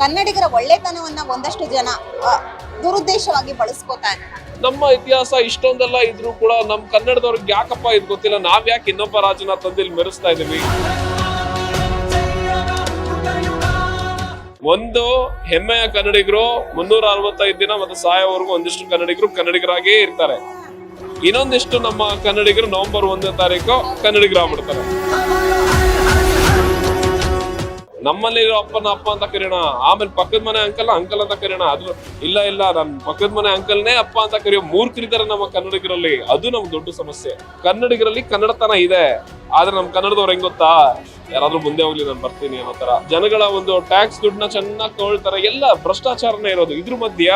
ಕನ್ನಡಿಗರ ಒಳ್ಳೆತನವನ್ನ ಒಂದಷ್ಟು ಜನ ದುರುದ್ದೇಶವಾಗಿ ಬಳಸ್ಕೋತಾ ಇದ್ದಾರೆ. ನಮ್ಮ ಇತಿಹಾಸ ಇಷ್ಟೊಂದೆಲ್ಲ ಇದ್ರೂ ಕೂಡ ನಮ್ ಕನ್ನಡದವ್ರಿಗೆ ಯಾಕಪ್ಪ ಇದು ಗೊತ್ತಿಲ್ಲ, ನಾವ್ ಯಾಕೆ ಇನ್ನೊಬ್ಬ ರಾಜನ ತಂದಿಲ್ ಮೆರೆಸ್ತಾ ಇದೀವಿ. ಒಂದು ಹೆಮ್ಮೆಯ ಕನ್ನಡಿಗರು 365 ದಿನ ಮತ್ತೆ ಸಾಯೋವರೆಗೂ ಒಂದಿಷ್ಟು ಕನ್ನಡಿಗರು ಕನ್ನಡಿಗರಾಗೇ ಇರ್ತಾರೆ. ಇನ್ನೊಂದಿಷ್ಟು ನಮ್ಮ ಕನ್ನಡಿಗರು ನವೆಂಬರ್ 1ನೇ ತಾರೀಕು ಕನ್ನಡಿಗರಾಗ್ಬಿಡ್ತಾರೆ. ನಮ್ಮಲ್ಲಿರೋ ಅಪ್ಪನ ಅಪ್ಪ ಅಂತ ಕರೆಯೋಣ, ಆಮೇಲೆ ಪಕ್ಕದ ಮನೆ ಅಂಕಲ್ ಅಂಕಲ್ ಅಂತ ಕರೆಯೋಣ. ಅದು ಇಲ್ಲ ನನ್ ಪಕ್ಕದ ಮನೆ ಅಂಕಲ್ನೇ ಅಪ್ಪ ಅಂತ ಕರೆಯೋ ಮೂರ್ಖರಿದ್ದಾರೆ ನಮ್ಮ ಕನ್ನಡಿಗರಲ್ಲಿ. ಅದು ನಮ್ ದೊಡ್ಡ ಸಮಸ್ಯೆ. ಕನ್ನಡಿಗರಲ್ಲಿ ಕನ್ನಡತನ ಇದೆ, ಆದ್ರೆ ನಮ್ ಕನ್ನಡದವ್ರು ಹೆಂಗ್ ಗೊತ್ತಾ, ಯಾರಾದ್ರೂ ಮುಂದೆ ಹೋಗ್ಲಿ ನಾನು ಬರ್ತೀನಿ ಅನ್ನೋ ತರ ಜನಗಳ ಒಂದು ಟ್ಯಾಕ್ಸ್ ದುಡ್ಡನ್ನ ಚೆನ್ನಾಗಿ ತಗೊಳ್ತಾರೆ. ಎಲ್ಲ ಭ್ರಷ್ಟಾಚಾರನೇ ಇರೋದು. ಇದ್ರ ಮಧ್ಯ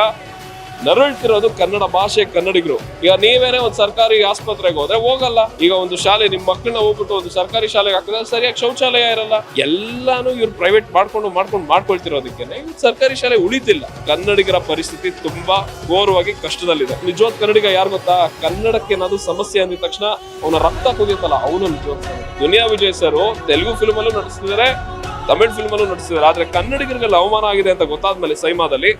ನರಳ್ತಿರೋದು ಕನ್ನಡ ಭಾಷೆ ಕನ್ನಡಿಗರು. ಈಗ ನೀವೇನೇ ಒಂದು ಸರ್ಕಾರಿ ಆಸ್ಪತ್ರೆಗೆ ಹೋದ್ರೆ ಹೋಗಲ್ಲ. ಈಗ ಒಂದು ಶಾಲೆ ನಿಮ್ ಮಕ್ಕಳನ್ನ ಹೋಗ್ಬಿಟ್ಟು ಒಂದು ಸರ್ಕಾರಿ ಶಾಲೆಗೆ ಹಾಕಿದ್ರೆ ಸರಿಯಾಗಿ ಶೌಚಾಲಯ ಇರಲ್ಲ. ಎಲ್ಲಾನು ಇವ್ರು ಪ್ರೈವೇಟ್ ಮಾಡ್ಕೊಳ್ತಿರೋದಕ್ಕೆ ಸರ್ಕಾರಿ ಶಾಲೆ ಉಳಿತಿಲ್ಲ. ಕನ್ನಡಿಗರ ಪರಿಸ್ಥಿತಿ ತುಂಬಾ ಘೋರವಾಗಿ ಕಷ್ಟದಲ್ಲಿದೆ. ನಿಜವಾದ ಕನ್ನಡಿಗ ಯಾರು ಗೊತ್ತಾ, ಕನ್ನಡಕ್ಕೆ ಏನಾದ್ರು ಸಮಸ್ಯೆ ಅಂದಿದ ತಕ್ಷಣ ಅವನ ರಕ್ತ ಕುದಿಯುತ್ತಲ್ಲ, ಅವನು ನಿಜವಾದ. ದುನಿಯಾ ವಿಜಯ್ ಸರ್ ತೆಲುಗು ಫಿಲ್ಮ್ ಅಲ್ಲೂ ನಟಿಸಿದ್ದಾರೆ, ತಮಿಳ್ ಫಿಲ್ಮ್ ಅಲ್ಲೂ ನಟಿಸಿದ್ದಾರೆ. ಆದ್ರೆ ಕನ್ನಡಿಗರಿಗೆಲ್ಲ ಅವಮಾನ ಆಗಿದೆ ಅಂತ ಗೊತ್ತಾದ್ಮೇಲೆ ಸೈಮಾದಲ್ಲಿ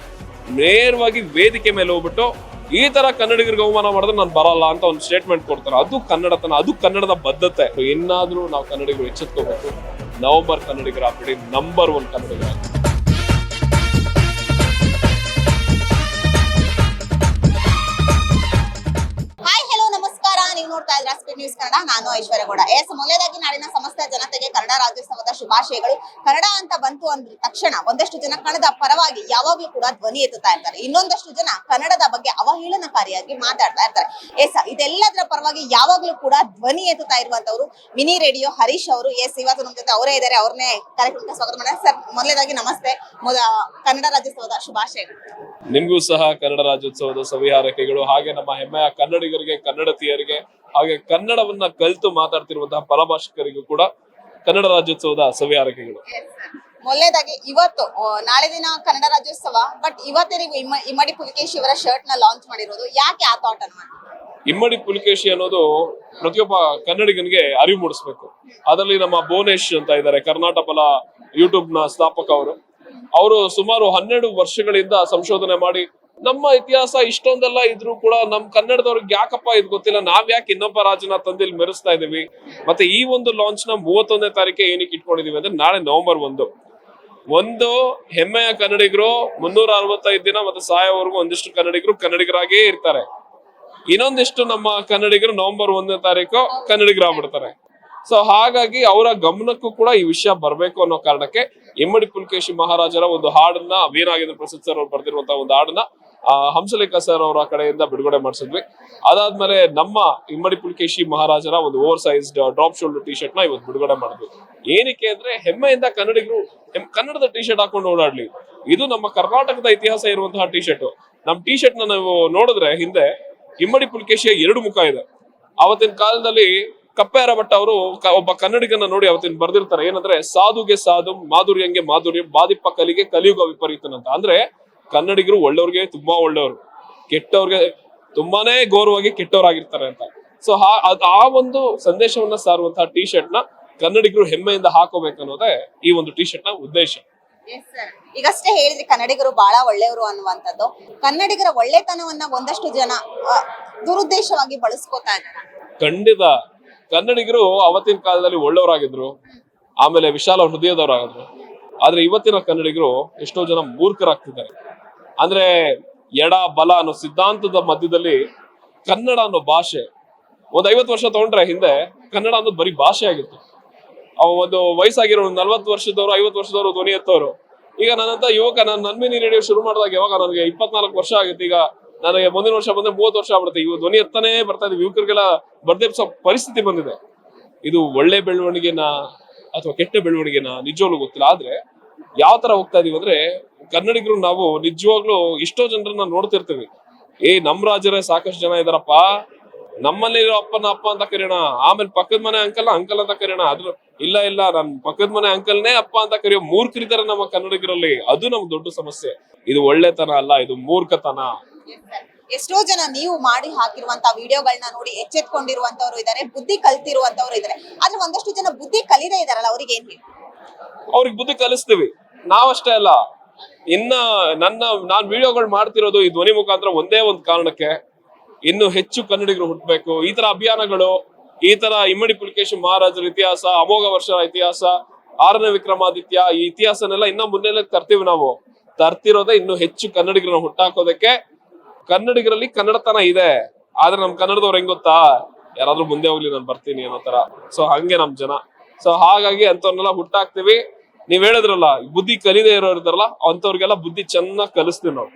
ನೇರವಾಗಿ ವೇದಿಕೆ ಮೇಲೆ ಹೋಗ್ಬಿಟ್ಟು ಈ ತರ ಕನ್ನಡಿಗರಿಗೆ ಅವಮಾನ ಮಾಡಿದ್ರೆ ನಾನು ಬರಲ್ಲ ಅಂತ ಒಂದು ಸ್ಟೇಟ್ಮೆಂಟ್ ಕೊಡ್ತಾರೆ. ಅದು ಕನ್ನಡತನ, ಅದು ಕನ್ನಡದ ಬದ್ಧತೆ. ಇನ್ನಾದ್ರೂ ನಾವು ಕನ್ನಡಿಗರು ಎಚ್ಚೆತ್ಕೋಬೇಕು. ನವೆಂಬರ್ ಕನ್ನಡಿಗರ ಆಗ್ಬಿಡಿ, ನಂಬರ್ 1 ಕನ್ನಡಿಗರ. ನೋಡ್ತಾ ಇದ್ರ ಸ್ಪೀಡ್ ನ್ಯೂಸ್ ಕನ್ನಡ. ನಾನು ಐಶ್ವರ್ಯ ಗೌಡ. ಮೊದಲೇದಾಗಿ ನಾಡಿನ ಸಮಸ್ತ ಜನತೆಗೆ ಕನ್ನಡ ರಾಜ್ಯೋತ್ಸವದ ಶುಭಾಶಯಗಳು. ಕನ್ನಡ ಅಂತ ಬಂತು ಅಂದ ತಕ್ಷಣ ಒಂದಷ್ಟು ಜನ ಕನ್ನಡದ ಪರವಾಗಿ ಯಾವಾಗ್ಲೂ ಕೂಡ ಧ್ವನಿ ಎತ್ತುತ್ತಾ ಇರ್ತಾರೆ. ಇನ್ನೊಂದಷ್ಟು ಜನ ಕನ್ನಡದ ಬಗ್ಗೆ ಅವಹೇಳನಕಾರಿಯಾಗಿ ಮಾತಾಡ್ತಾ ಇರ್ತಾರೆ. ಇದೆಲ್ಲದರ ಪರವಾಗಿ ಯಾವಾಗ್ಲೂ ಕೂಡ ಧ್ವನಿ ಎತ್ತುತ್ತಾ ಇರುವಂತವ್ರು ಮಿನಿ ರೇಡಿಯೋ ಹರೀಶ್ ಅವರು. ಇವತ್ತು ನಮ್ಮ ಜೊತೆ ಅವರೇ ಇದ್ದಾರೆ. ಅವ್ರನ್ನೇ ಕಾರ್ಯಕ್ರಮಕ್ಕೆ ಸ್ವಾಗತ ಮಾಡೋಣ. ಸರ್, ಮೊದಲೇದಾಗಿ ನಮಸ್ತೆ. ಕನ್ನಡ ರಾಜ್ಯೋತ್ಸವದ ಶುಭಾಶಯಗಳು. ನಿಮ್ಗೂ ಸಹ ಕನ್ನಡ ರಾಜ್ಯೋತ್ಸವದ ಸವಿಹಾರೈಕೆಗಳು. ಹಾಗೆ ನಮ್ಮ ಹೆಮ್ಮೆಯ ಕನ್ನಡಿಗರಿಗೆ, ಕನ್ನಡತಿಯರಿಗೆ, ಹಾಗೆ ಕನ್ನಡವನ್ನ ಕಲಿತು ಮಾತಾಡ್ತಿರುವಂತಹ ಪರಭಾಷಿಕರಿಗೂ ಕೂಡ ಕನ್ನಡ ರಾಜ್ಯೋತ್ಸವದ ಸವಿಹಾರೈಕೆಗಳು. ಮೊದಲೇದಾಗಿ ಇವತ್ತು ನಾಳೆ ದಿನ ಕನ್ನಡ ರಾಜ್ಯೋತ್ಸವ, ಬಟ್ ಇವತ್ತೇ ನೀವು ಇಮ್ಮಡಿ ಪುಲಿಕೇಶಿ ಅವರ ಶರ್ಟ್ ನ ಲಾಂಚ್ ಮಾಡಿರೋದು, ಯಾಕೆ ಆ ಥಾಟ್ ಅನ್ನು? ಇಮ್ಮಡಿ ಪುಲಿಕೇಶಿ ಅನ್ನೋದು ಪ್ರತಿಯೊಬ್ಬ ಕನ್ನಡಿಗನಿಗೆ ಅರಿವು ಮೂಡಿಸ್ಬೇಕು. ಅದರಲ್ಲಿ ನಮ್ಮ ಭುವನೇಶ್ ಅಂತ ಇದ್ದಾರೆ, ಕರ್ನಾಟಕ ಬಲ ಯೂಟ್ಯೂಬ್ ನ ಸ್ಥಾಪಕ ಅವರು ಸುಮಾರು 12 ವರ್ಷಗಳಿಂದ ಸಂಶೋಧನೆ ಮಾಡಿ ನಮ್ಮ ಇತಿಹಾಸ ಇಷ್ಟೊಂದೆಲ್ಲ ಇದ್ರೂ ಕೂಡ ನಮ್ ಕನ್ನಡದವ್ರಿಗೆ ಯಾಕಪ್ಪ ಇದು ಗೊತ್ತಿಲ್ಲ, ನಾವ್ ಯಾಕೆ ಇನ್ನೊಬ್ಬ ರಾಜನ ತಂದಿಲ್ ಮೆರೆಸ್ತಾ ಇದೀವಿ. ಮತ್ತೆ ಈ ಒಂದು ಲಾಂಚ್ ನ 31ನೇ ತಾರೀಕೆ ಏನಕ್ಕೆ ಇಟ್ಕೊಂಡಿದೀವಿ ಅಂದ್ರೆ, ನಾಳೆ ನವೆಂಬರ್ 1 ಒಂದು ಹೆಮ್ಮೆಯ ಕನ್ನಡಿಗರು 365 ದಿನ ಮತ್ತೆ ಸಾಯೋವರೆಗೂ ಒಂದಿಷ್ಟು ಕನ್ನಡಿಗರು ಕನ್ನಡಿಗರಾಗೇ ಇರ್ತಾರೆ. ಇನ್ನೊಂದಿಷ್ಟು ನಮ್ಮ ಕನ್ನಡಿಗರು ನವೆಂಬರ್ 1ನೇ ತಾರೀಕು ಕನ್ನಡಿಗರಾಗ್ಬಿಡ್ತಾರೆ. ಸೊ ಹಾಗಾಗಿ ಅವರ ಗಮನಕ್ಕೂ ಕೂಡ ಈ ವಿಷಯ ಬರ್ಬೇಕು ಅನ್ನೋ ಕಾರಣಕ್ಕೆ ಇಮ್ಮಡಿ ಪುಲಿಕೇಶಿ ಮಹಾರಾಜರ ಒಂದು ಹಾಡನ್ನ ವೀರನಾಗೇಂದ್ರ ಪ್ರಸಾದ್ ಸರ್ ಅವ್ರು ಬರ್ದಿರುವಂತಹ ಒಂದು ಹಾಡನ್ನ ಹಂಸಲೇಖ ಸರ್ ಅವರ ಕಡೆಯಿಂದ ಬಿಡುಗಡೆ ಮಾಡಿಸಿದ್ವಿ. ಅದಾದ್ಮೇಲೆ ನಮ್ಮ ಇಮ್ಮಡಿ ಪುಲಿಕೇಶಿ ಮಹಾರಾಜರ ಒಂದು over sized drop shoulder T shirt ನ ಇವತ್ತು ಬಿಡುಗಡೆ ಮಾಡಿದ್ವಿ. ಏನಕ್ಕೆ ಅಂದ್ರೆ, ಹೆಮ್ಮೆಯಿಂದ ಕನ್ನಡಿಗರು ಕನ್ನಡದ ಟಿ ಶರ್ಟ್ ಹಾಕೊಂಡು ಓಡಾಡ್ಲಿ. ಇದು ನಮ್ಮ ಕರ್ನಾಟಕದ ಇತಿಹಾಸ ಇರುವಂತಹ ಟಿ ಶರ್ಟ್. ನಮ್ ಟಿ ಶರ್ಟ್ ನ ನಾವು ನೋಡಿದ್ರೆ ಹಿಂದೆ ಇಮ್ಮಡಿ ಪುಲಿಕೇಶಿಯ 2 ಮುಖ ಇದೆ. ಅವತ್ತಿನ ಕಾಲದಲ್ಲಿ ಕಪ್ಪೆರ ಭಟ್ ಅವರು ಒಬ್ಬ ಕನ್ನಡಿಗನ ನೋಡಿ ಅವತ್ತಿನ ಬರ್ದಿರ್ತಾರೆ, ಏನಂದ್ರೆ, ಸಾಧುಗೆ ಸಾಧು, ಮಾಧುರ್ಯಂಗೆ ಮಾಧುರ್ಯ, ಬಾದಿಪ್ಪ ಕಲಿಗೆ ಕಲಿಯುಗ ವಿಪರೀತನಂತ. ಅಂದ್ರೆ ಕನ್ನಡಿಗರು ಒಳ್ಳೆಯವ್ರಿಗೆ ತುಂಬಾ ಒಳ್ಳೆಯವರು, ಕೆಟ್ಟವ್ರಿಗೆ ತುಂಬಾನೇ ಘೋರವಾಗಿ ಕೆಟ್ಟವರಾಗಿರ್ತಾರೆ ಅಂತ. ಸೊ ಆ ಒಂದು ಸಂದೇಶವನ್ನ ಸಾರುವಂತಹ ಟಿ ಶರ್ಟ್ ನ ಕನ್ನಡಿಗರು ಹೆಮ್ಮೆಯಿಂದ ಹಾಕೋಬೇಕನ್ನೋದೇ ಈ ಒಂದು ಟಿ ಶರ್ಟ್ ನ ಉದ್ದೇಶ. ಈಗಷ್ಟೇ ಹೇಳಿದ್ರಿ ಕನ್ನಡಿಗರು ಬಹಳ ಒಳ್ಳೆಯವರು ಅನ್ನುವಂಥದ್ದು. ಕನ್ನಡಿಗರ ಒಳ್ಳೆತನವನ್ನ ಒಂದಷ್ಟು ಜನ ದುರುದ್ದೇಶವಾಗಿ ಬಳಸ್ಕೋತಾ ಇದ್ದಾರೆ. ಖಂಡಿತ ಕನ್ನಡಿಗರು ಅವತ್ತಿನ ಕಾಲದಲ್ಲಿ ಒಳ್ಳೆಯವರಾಗಿದ್ರು, ಆಮೇಲೆ ವಿಶಾಲ ಹೃದಯದವರಾಗಿದ್ರು. ಆದ್ರೆ ಇವತ್ತಿನ ಕನ್ನಡಿಗರು ಎಷ್ಟೋ ಜನ ಮೂರ್ಖರಾಗ್ತಿದ್ದಾರೆ. ಅಂದ್ರೆ ಎಡ ಬಲ ಅನ್ನೋ ಸಿದ್ಧಾಂತದ ಮಧ್ಯದಲ್ಲಿ ಕನ್ನಡ ಅನ್ನೋ ಭಾಷೆ ಒಂದ್ 50 ವರ್ಷ ತಗೊಂಡ್ರೆ ಹಿಂದೆ ಕನ್ನಡ ಅನ್ನೋದು ಬರೀ ಭಾಷೆ ಆಗಿತ್ತು. ಒಂದು ವಯಸ್ಸಾಗಿರೋ 40 ವರ್ಷದವರು 50 ವರ್ಷದವರು ಧ್ವನಿ ಎತ್ತವರು. ಈಗ ನನ್ನಂತ ಯುವಕ, ನಾನು ನನ್ಮಿನಿ ರೇಡಿಯೋ ಶುರು ಮಾಡಿದಾಗ ಯಾವಾಗ ನನಗೆ 24 ವರ್ಷ ಆಗುತ್ತೆ. ಈಗ ನನಗೆ ಮುಂದಿನ ವರ್ಷ ಬಂದ್ರೆ 30 ವರ್ಷ ಆಗ್ಬಿಡುತ್ತೆ. ಇವು ಧ್ವನಿ ಎತ್ತಾನೇ ಬರ್ತಾ ಇದೆ. ಯುವಕರಿಗೆಲ್ಲ ಬರ್ದೇ ಪರಿಸ್ಥಿತಿ ಬಂದಿದೆ. ಇದು ಒಳ್ಳೆ ಬೆಳವಣಿಗೆನ ಅಥವಾ ಕೆಟ್ಟ ಬೆಳವಣಿಗೆನ ನಿಜವಾಗ್ಲೂ ಗೊತ್ತಿಲ್ಲ. ಆದ್ರೆ ಯಾವ ತರ ಹೋಗ್ತಾ ಇದೀವಿ ಅಂದ್ರೆ, ಕನ್ನಡಿಗರು ನಾವು ನಿಜವಾಗ್ಲೂ ಎಷ್ಟೋ ಜನರನ್ನ ನೋಡ್ತಿರ್ತೀವಿ. ನಮ್ ರಾಜರೇ ಸಾಕಷ್ಟು ಜನ ಇದಾರಪ್ಪ, ನಮ್ಮಲ್ಲಿರೋ ಅಪ್ಪನ ಅಪ್ಪ ಅಂತ ಕರೆಯೋಣ, ಆಮೇಲೆ ಪಕ್ಕದ ಮನೆ ಅಂಕಲ್ ಅಂಕಲ್ ಅಂತ ಕರೆಯೋಣ. ಅದ್ರ ಇಲ್ಲ ನನ್ ಪಕ್ಕದ ಮನೆ ಅಂಕಲ್ನೇ ಅಪ್ಪ ಅಂತ ಕರೆಯೋ ಮೂರ್ಖರಿದ್ದಾರೆ ನಮ್ಮ ಕನ್ನಡಿಗರಲ್ಲಿ. ಅದು ನಮ್ ದೊಡ್ಡ ಸಮಸ್ಯೆ. ಇದು ಒಳ್ಳೆತನ ಅಲ್ಲ, ಇದು ಮೂರ್ಖತನ. ಎಷ್ಟೋ ಜನ ನೀವು ಮಾಡಿ ಹಾಕಿರುವಂತ ವಿಡಿಯೋಗಳನ್ನ ನೋಡಿ ಎಚ್ಚೆತ್ಕೊಂಡಿರುವಂತವ್ರು ಇದಾರೆ, ಬುದ್ಧಿ ಕಲ್ತಿರುವಂತವ್ರು ಇದಾರೆ. ಆದ್ರೆ ಒಂದಷ್ಟು ಜನ ಬುದ್ಧಿ ಕಲಿದೇ ಇದಾರಲ್ಲ, ಅವ್ರಿಗೆ ಏನ್ ಹೇಳಿ? ಅವ್ರಿಗೆ ಬುದ್ಧಿ ಕಲಿಸ್ತೀವಿ. ನಾವಷ್ಟೇ ಅಲ್ಲ, ಇನ್ನ ನಾನ್ ವಿಡಿಯೋಗಳು ಮಾಡ್ತಿರೋದು ಈ ಧ್ವನಿ ಮುಖಾಂತರ ಒಂದೇ ಒಂದು ಕಾರಣಕ್ಕೆ, ಇನ್ನು ಹೆಚ್ಚು ಕನ್ನಡಿಗರು ಹುಟ್ಟಬೇಕು. ಈ ತರ ಅಭಿಯಾನಗಳು, ಈ ತರ ಇಮ್ಮಡಿ ಪುಲಿಕೇಶಿ ಮಹಾರಾಜರ ಇತಿಹಾಸ, ಅಮೋಘ ವರ್ಷ ಇತಿಹಾಸ, 6ನೇ ವಿಕ್ರಮಾದಿತ್ಯ, ಈ ಇತಿಹಾಸನೆಲ್ಲ ಇನ್ನ ಮುನ್ನೆಲೆ ತರ್ತೀವಿ ನಾವು. ತರ್ತಿರೋದೇ ಇನ್ನು ಹೆಚ್ಚು ಕನ್ನಡಿಗರನ್ನ ಹುಟ್ಟಾಕೋದಕ್ಕೆ. ಕನ್ನಡಿಗರಲ್ಲಿ ಕನ್ನಡತನ ಇದೆ, ಆದ್ರೆ ನಮ್ ಕನ್ನಡದವ್ರು ಹೆಂಗ್ ಗೊತ್ತಾ, ಯಾರಾದ್ರೂ ಮುಂದೆ ಹೋಗ್ಲಿ ನಾನು ಬರ್ತೀನಿ ಅನ್ನೋ ತರ. ಸೊ ಹಂಗೆ ನಮ್ ಜನ. ಸೊ ಹಾಗಾಗಿ ಅಂತವ್ರನ್ನೆಲ್ಲ ಹುಟ್ಟಾಕ್ತಿವಿ. ನೀವ್ ಹೇಳಿದ್ರಲ್ಲ, ಬುದ್ಧಿ ಕಲಿದೇ ಇರೋರಿದಾರಲ್ಲ, ಅಂತವ್ರಿಗೆಲ್ಲ ಬುದ್ಧಿ ಚೆನ್ನಾಗಿ ಕಲಿಸ್ತೀವಿ ನಾವು.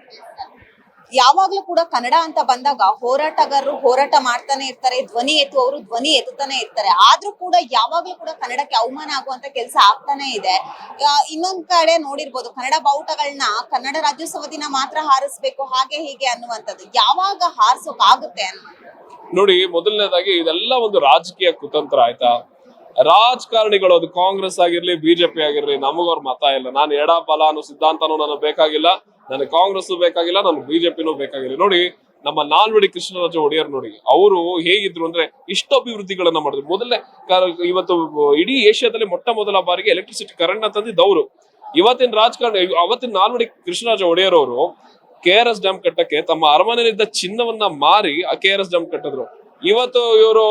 ಯಾವಾಗ್ಲೂ ಕೂಡ ಕನ್ನಡ ಅಂತ ಬಂದಾಗ ಹೋರಾಟಗಾರರು ಹೋರಾಟ ಮಾಡ್ತಾನೆ ಇರ್ತಾರೆ, ಧ್ವನಿ ಎತ್ತುವವರು ಧ್ವನಿ ಎತ್ತುತ್ತಾನೆ ಇರ್ತಾರೆ. ಆದ್ರೂ ಕೂಡ ಯಾವಾಗ್ಲೂ ಕೂಡ ಕನ್ನಡಕ್ಕೆ ಅವಮಾನ ಆಗುವಂತ ಕೆಲಸ ಆಗ್ತಾನೆ ಇದೆ. ಇನ್ನೊಂದ್ ಕಡೆ ನೋಡಿರ್ಬೋದು, ಕನ್ನಡ ಬಾವುಟಗಳನ್ನ ಕನ್ನಡ ರಾಜ್ಯೋತ್ಸವ ದಿನ ಮಾತ್ರ ಹಾರಿಸ್ಬೇಕು, ಹಾಗೆ ಹೀಗೆ ಅನ್ನುವಂಥದ್ದು. ಯಾವಾಗ ಹಾರಿಸೋಕ್ ಆಗುತ್ತೆ ನೋಡಿ, ಮೊದಲನೇದಾಗಿ ಇದೆಲ್ಲ ಒಂದು ರಾಜಕೀಯ ಕುತಂತ್ರ, ಆಯ್ತಾ. ರಾಜಕಾರಣಿಗಳು, ಅದು ಕಾಂಗ್ರೆಸ್ ಆಗಿರ್ಲಿ, ಬಿಜೆಪಿ ಆಗಿರ್ಲಿ, ನಮಗವ್ರ ಮತ ಇಲ್ಲ. ನಾನು ಎಡ ಬಲ ಅನ್ನೋ ಸಿದ್ಧಾಂತನೂ ನನಗೆ ಬೇಕಾಗಿಲ್ಲ, ನನಗೆ ಕಾಂಗ್ರೆಸ್ ಬೇಕಾಗಿಲ್ಲ, ನನಗೆ ಬಿಜೆಪಿನೂ ಬೇಕಾಗಿಲ್ಲ. ನೋಡಿ, ನಮ್ಮ ನಾಲ್ವಡಿ ಕೃಷ್ಣರಾಜ ಒಡೆಯರ್ ನೋಡಿ, ಅವರು ಹೇಗಿದ್ರು ಅಂದ್ರೆ ಇಷ್ಟು ಅಭಿವೃದ್ಧಿಗಳನ್ನ ಮಾಡಿದ್ರು. ಮೊದಲನೇ ಇವತ್ತು ಇಡೀ ಏಷ್ಯಾದಲ್ಲಿ ಮೊಟ್ಟ ಮೊದಲ ಬಾರಿಗೆ ಎಲೆಕ್ಟ್ರಿಸಿಟಿ ಕರೆಂಟ್ ನ ತಂದಿದ್ದು. ಇವತ್ತಿನ ರಾಜಕಾರಣಿ, ಅವತ್ತಿನ ನಾಲ್ವಡಿ ಕೃಷ್ಣರಾಜ ಒಡೆಯರ್ ಅವರು KRS ಡ್ಯಾಮ್ ಕಟ್ಟಕ್ಕೆ ತಮ್ಮ ಅರಮನೆಯಲ್ಲಿದ್ದ ಚಿನ್ನವನ್ನ ಮಾರಿ ಆ KRS ಡ್ಯಾಮ್ ಕಟ್ಟಿದ್ರು. ಇವತ್ತು ಇವರು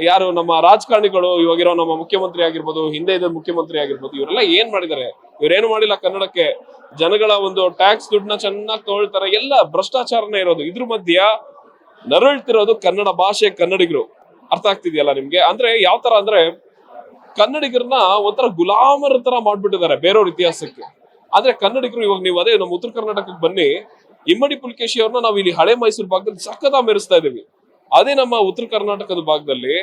ಯಾರು ನಮ್ಮ ರಾಜಕಾರಣಿಗಳು, ಇವಾಗಿರೋ ನಮ್ಮ ಮುಖ್ಯಮಂತ್ರಿ ಆಗಿರ್ಬೋದು, ಹಿಂದೆ ಇದ್ದ ಮುಖ್ಯಮಂತ್ರಿ ಆಗಿರ್ಬೋದು, ಇವರೆಲ್ಲ ಏನ್ ಮಾಡಿದ್ದಾರೆ? ಇವ್ರೇನು ಮಾಡಿಲ್ಲ. ಕನ್ನಡಕ್ಕೆ ಜನಗಳ ಒಂದು ಟ್ಯಾಕ್ಸ್ ದುಡ್ಡನ್ನ ಚೆನ್ನಾಗಿ ತಗೊಳ್ತಾರೆ, ಎಲ್ಲ ಭ್ರಷ್ಟಾಚಾರನೇ ಇರೋದು. ಇದ್ರ ಮಧ್ಯ ನರಳ್ತಿರೋದು ಕನ್ನಡ ಭಾಷೆ, ಕನ್ನಡಿಗರು. ಅರ್ಥ ಆಗ್ತಿದ್ಯಲ್ಲ ನಿಮ್ಗೆ? ಅಂದ್ರೆ ಯಾವ ತರ ಅಂದ್ರೆ, ಕನ್ನಡಿಗರನ್ನ ಒಂಥರ ಗುಲಾಮರ ತರ ಮಾಡ್ಬಿಟ್ಟಿದ್ದಾರೆ ಬೇರೆಯವ್ರ ಇತಿಹಾಸಕ್ಕೆ. ಆದ್ರೆ ಕನ್ನಡಿಗರು ಇವಾಗ, ನೀವು ಅದೇ ನಮ್ಮ ಉತ್ತರ ಕರ್ನಾಟಕಕ್ಕೆ ಬನ್ನಿ, ಇಮ್ಮಡಿ ಪುಲಿಕೇಶಿ ಅವ್ರನ್ನ ನಾವು ಇಲ್ಲಿ ಹಳೆ ಮೈಸೂರು ಭಾಗದಲ್ಲಿ ಸಖತ್ ಮೆರೆಸ್ತಾ ಇದೀವಿ. ಅದೇ ನಮ್ಮ ಉತ್ತರ ಕರ್ನಾಟಕದ ಭಾಗದಲ್ಲಿ